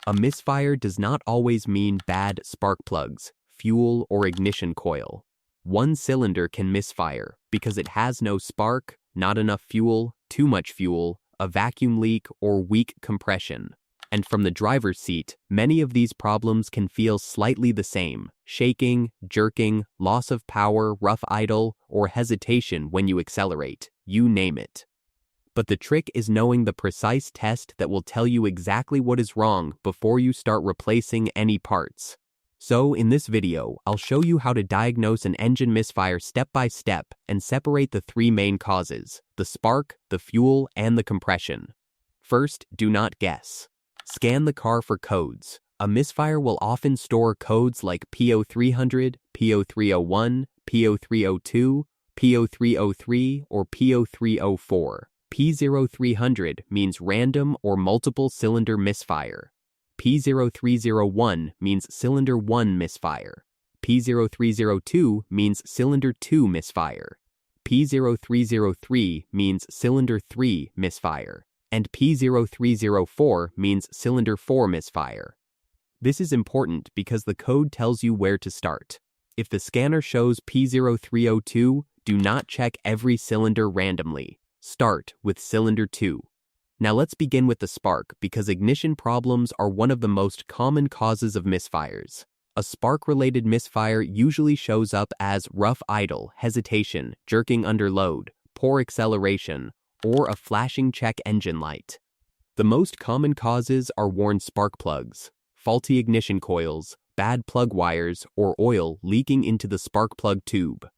A misfire does not always mean bad spark plugs, fuel, or ignition coil. One cylinder can misfire because it has no spark, not enough fuel, too much fuel, a vacuum leak, or weak compression. And from the driver's seat, many of these problems can feel slightly the same: shaking, jerking, loss of power, rough idle, or hesitation when you accelerate, you name it. But the trick is knowing the precise test that will tell you exactly what is wrong before you start replacing any parts. So in this video, I'll show you how to diagnose an engine misfire step by step and separate the three main causes: the spark, the fuel, and the compression. First, do not guess. Scan the car for codes. A misfire will often store codes like P0300, P0301, P0302, P0303, or P0304. P0300 means random or multiple cylinder misfire. P0301 means cylinder 1 misfire. P0302 means cylinder 2 misfire. P0303 means cylinder 3 misfire. And P0304 means cylinder 4 misfire. This is important because the code tells you where to start. If the scanner shows P0302, do not check every cylinder randomly. Start with cylinder 2. Now let's begin with the spark because ignition problems are one of the most common causes of misfires. A spark-related misfire usually shows up as rough idle, hesitation, jerking under load, poor acceleration, or a flashing check engine light. The most common causes are worn spark plugs, faulty ignition coils, bad plug wires, or oil leaking into the spark plug tube.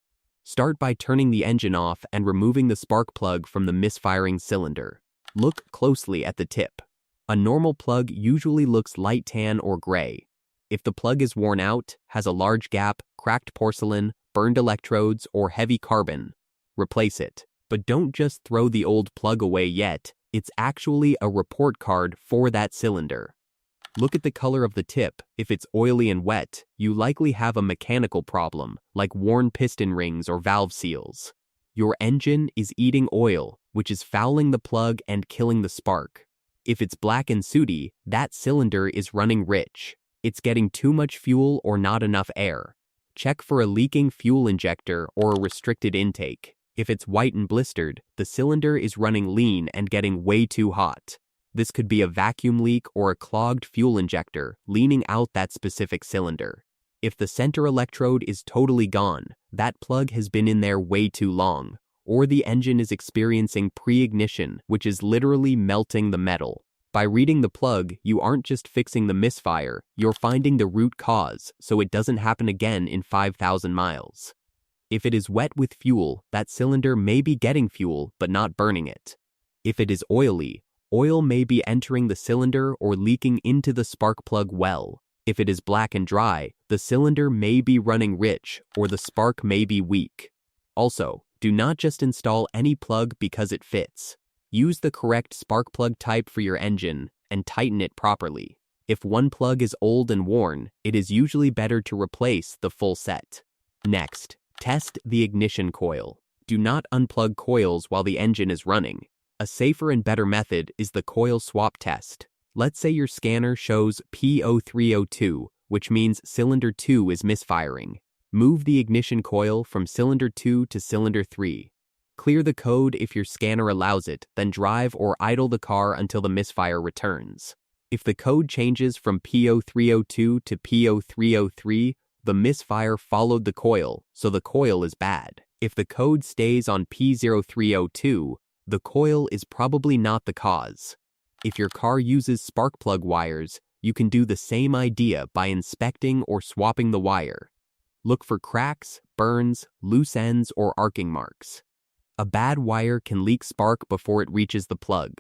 Start by turning the engine off and removing the spark plug from the misfiring cylinder. Look closely at the tip. A normal plug usually looks light tan or gray. If the plug is worn out, has a large gap, cracked porcelain, burned electrodes, or heavy carbon, replace it. But don't just throw the old plug away yet. It's actually a report card for that cylinder. Look at the color of the tip. If it's oily and wet, you likely have a mechanical problem, like worn piston rings or valve seals. Your engine is eating oil, which is fouling the plug and killing the spark. If it's black and sooty, that cylinder is running rich. It's getting too much fuel or not enough air. Check for a leaking fuel injector or a restricted intake. If it's white and blistered, the cylinder is running lean and getting way too hot. This could be a vacuum leak or a clogged fuel injector leaning out that specific cylinder. If the center electrode is totally gone, that plug has been in there way too long, or the engine is experiencing pre-ignition, which is literally melting the metal. By reading the plug, you aren't just fixing the misfire, you're finding the root cause so it doesn't happen again in 5,000 miles. If it is wet with fuel, that cylinder may be getting fuel but not burning it. If it is oily, oil may be entering the cylinder or leaking into the spark plug well. If it is black and dry, the cylinder may be running rich or the spark may be weak. Also, do not just install any plug because it fits. Use the correct spark plug type for your engine and tighten it properly. If one plug is old and worn, it is usually better to replace the full set. Next, test the ignition coil. Do not unplug coils while the engine is running. A safer and better method is the coil swap test. Let's say your scanner shows P0302, which means cylinder 2 is misfiring. Move the ignition coil from cylinder 2 to cylinder 3. Clear the code if your scanner allows it, then drive or idle the car until the misfire returns. If the code changes from P0302 to P0303, the misfire followed the coil, so the coil is bad. If the code stays on P0302, the coil is probably not the cause. If your car uses spark plug wires, you can do the same idea by inspecting or swapping the wire. Look for cracks, burns, loose ends, or arcing marks. A bad wire can leak spark before it reaches the plug.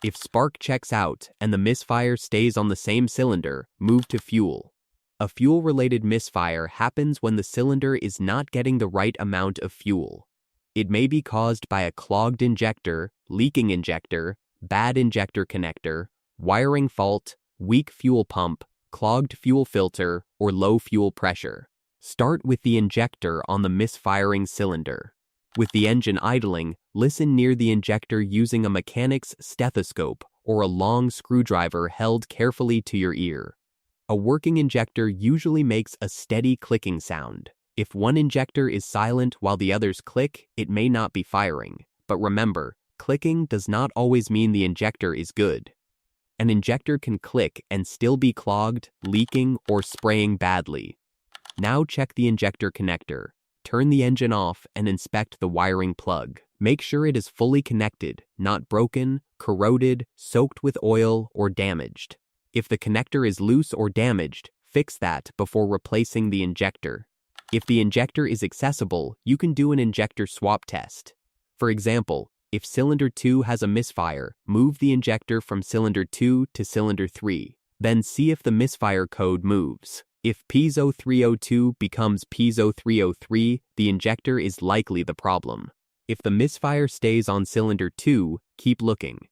If spark checks out and the misfire stays on the same cylinder, move to fuel. A fuel-related misfire happens when the cylinder is not getting the right amount of fuel. It may be caused by a clogged injector, leaking injector, bad injector connector, wiring fault, weak fuel pump, clogged fuel filter, or low fuel pressure. Start with the injector on the misfiring cylinder. With the engine idling, listen near the injector using a mechanic's stethoscope or a long screwdriver held carefully to your ear. A working injector usually makes a steady clicking sound. If one injector is silent while the others click, it may not be firing. But remember, clicking does not always mean the injector is good. An injector can click and still be clogged, leaking, or spraying badly. Now check the injector connector. Turn the engine off and inspect the wiring plug. Make sure it is fully connected, not broken, corroded, soaked with oil, or damaged. If the connector is loose or damaged, fix that before replacing the injector. If the injector is accessible, you can do an injector swap test. For example, if cylinder 2 has a misfire, move the injector from cylinder 2 to cylinder 3. Then see if the misfire code moves. If piezo 302 becomes piezo 303, the injector is likely the problem. If the misfire stays on cylinder 2, keep looking.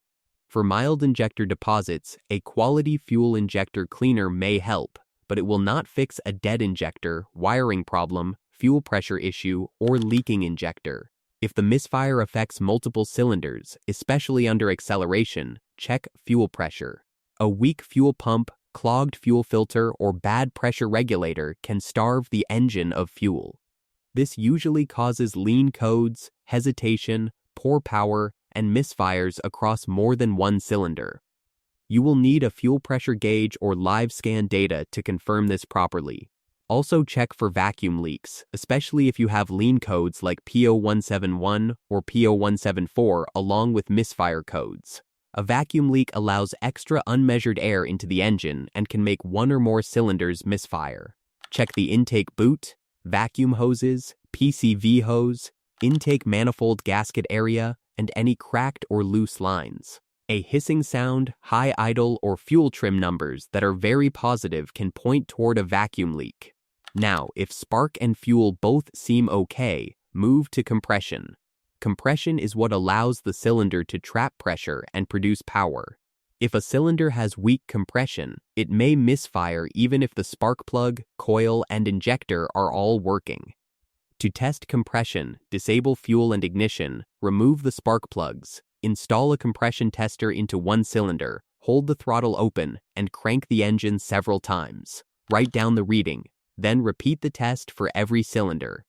For mild injector deposits, a quality fuel injector cleaner may help, but it will not fix a dead injector, wiring problem, fuel pressure issue, or leaking injector. If the misfire affects multiple cylinders, especially under acceleration, check fuel pressure. A weak fuel pump, clogged fuel filter, or bad pressure regulator can starve the engine of fuel. This usually causes lean codes, hesitation, poor power, and misfires across more than one cylinder. You will need a fuel pressure gauge or live scan data to confirm this properly. Also check for vacuum leaks, especially if you have lean codes like P0171 or P0174 along with misfire codes. A vacuum leak allows extra unmeasured air into the engine and can make one or more cylinders misfire. Check the intake boot, vacuum hoses, PCV hose, intake manifold gasket area, and any cracked or loose lines. A hissing sound, high idle, or fuel trim numbers that are very positive can point toward a vacuum leak. Now, if spark and fuel both seem okay, move to compression. Compression is what allows the cylinder to trap pressure and produce power. If a cylinder has weak compression, it may misfire even if the spark plug, coil, and injector are all working. To test compression, disable fuel and ignition, remove the spark plugs, install a compression tester into one cylinder, hold the throttle open, and crank the engine several times. Write down the reading, then repeat the test for every cylinder.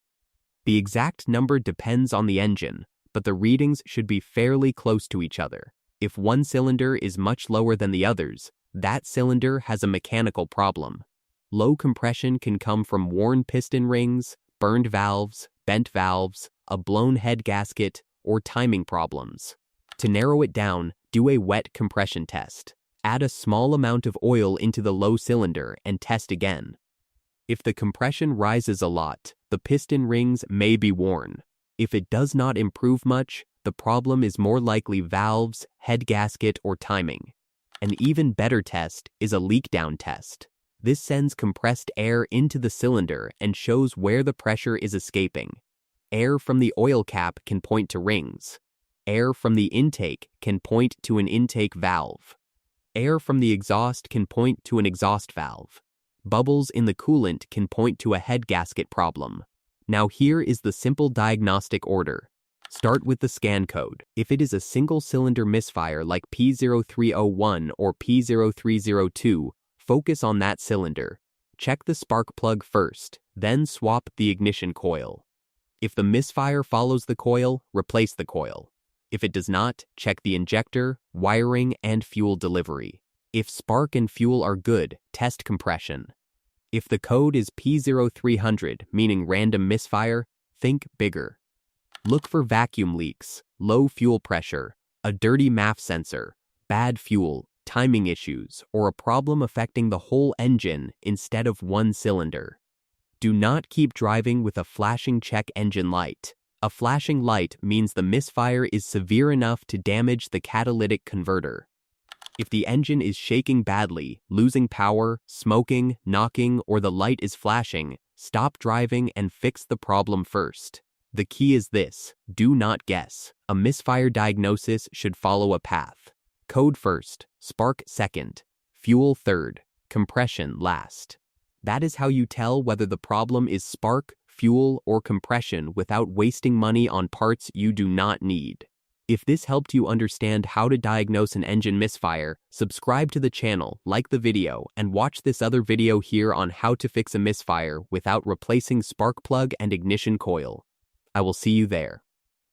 The exact number depends on the engine, but the readings should be fairly close to each other. If one cylinder is much lower than the others, that cylinder has a mechanical problem. Low compression can come from worn piston rings, burned valves, bent valves, a blown head gasket, or timing problems. To narrow it down, do a wet compression test. Add a small amount of oil into the low cylinder and test again. If the compression rises a lot, the piston rings may be worn. If it does not improve much, the problem is more likely valves, head gasket, or timing. An even better test is a leak down test. This sends compressed air into the cylinder and shows where the pressure is escaping. Air from the oil cap can point to rings. Air from the intake can point to an intake valve. Air from the exhaust can point to an exhaust valve. Bubbles in the coolant can point to a head gasket problem. Now here is the simple diagnostic order. Start with the scan code. If it is a single-cylinder misfire like P0301 or P0302, focus on that cylinder. Check the spark plug first, then swap the ignition coil. If the misfire follows the coil, replace the coil. If it does not, check the injector, wiring, and fuel delivery. If spark and fuel are good, test compression. If the code is P0300, meaning random misfire, think bigger. Look for vacuum leaks, low fuel pressure, a dirty MAF sensor, bad fuel, timing issues, or a problem affecting the whole engine instead of one cylinder. Do not keep driving with a flashing check engine light. A flashing light means the misfire is severe enough to damage the catalytic converter. If the engine is shaking badly, losing power, smoking, knocking, or the light is flashing, stop driving and fix the problem first. The key is this: do not guess. A misfire diagnosis should follow a path. Code first, spark second, fuel third, compression last. That is how you tell whether the problem is spark, fuel, or compression without wasting money on parts you do not need. If this helped you understand how to diagnose an engine misfire, subscribe to the channel, like the video, and watch this other video here on how to fix a misfire without replacing spark plug and ignition coil. I will see you there.